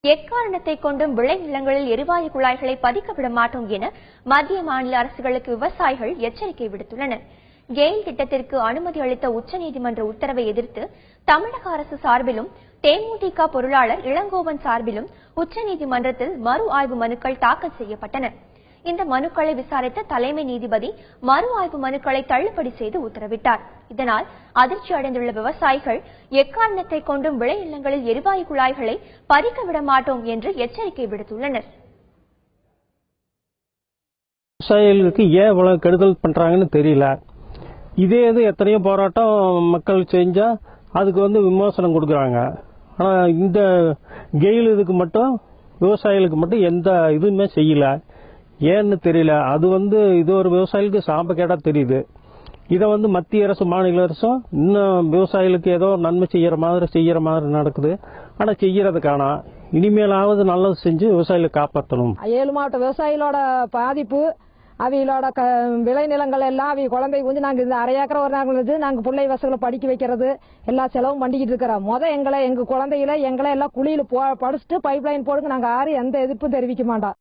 எக்காரணத்தை கொண்டும் விளைநிலங்களில் எரிவாயு குழாய்களை பதிக்க விட மாட்டோம் என மத்திய மாநில அரசுகளுக்கு விவசாயிகள் எச்சரிக்கை விடுத்துள்ளனர். கெயில் திட்டத்திற்கு அனுமதி அளித்த உச்சநீதிமன்ற உத்தரவை எதிர்த்து தமிழக அரசு சார்பிலும் தேமுதிக பொருளாளர் இளங்கோவன் சார்பிலும் உச்சநீதிமன்றத்தில் மறு ஆய்வு மனுக்கள் தாக்கல் செய்யப்பட்டன. இந்த மனுக்களை விசாரித்த தலைமை நீதிபதி மறு ஆய்வு மனுக்களை தள்ளுபடி செய்து உத்தரவிட்டார். இதனால் அதிர்ச்சி அடைந்துள்ள விவசாயிகள் எக்காரணத்தை கொண்டும் விளைநிலங்களில் எரிவாயு குழாய்களை பதிக்க விட மாட்டோம் என்று எச்சரிக்கை விடுத்துள்ளனர். விவசாயிகளுக்கு ஏன் இவ்வளவு கெடுதல் பண்றாங்கன்னு தெரியல. இதே இது எத்தனையோ போராட்டம் மக்கள் செஞ்சா அதுக்கு விமர்சனம் கொடுக்கறாங்க. ஆனா இந்த கெயில் இதுக்கு மட்டும் விவசாயிகளுக்கு மட்டும் எந்த இதுவுமே செய்யல. ஏன்னு தெரியல. அது இது ஒரு விவசாயிகளுக்கு சாபக்கேடா தெரியுது. இதை மத்திய அரசு மாநில அரசும் இன்னும் விவசாயிகளுக்கு ஏதோ நன்மை செய்யற மாதிரி நடக்குது. ஆனா செய்யறது காணா. இனிமேலாவது நல்லது செஞ்சு விவசாயிகளை காப்பாற்றணும். 7 மாவட்ட விவசாயிகளோட பாதிப்பு, அவைகளோட விளைநிலங்கள் எல்லாம் அவங்க குழந்தை நாங்க இந்த 1/2 ஏக்கர் ஒரு நாங்கள் நாங்க பிள்ளை வசதிகளை படிக்க வைக்கிறது எல்லா செலவும் பண்ணிக்கிட்டு இருக்கிறோம். எங்க குழந்தைகளை எல்லாம் குழியில படிச்சுட்டு பைப் லைன் போடுங்க, நாங்க யாரும் எந்த எதிர்ப்பும் தெரிவிக்க மாட்டோம்.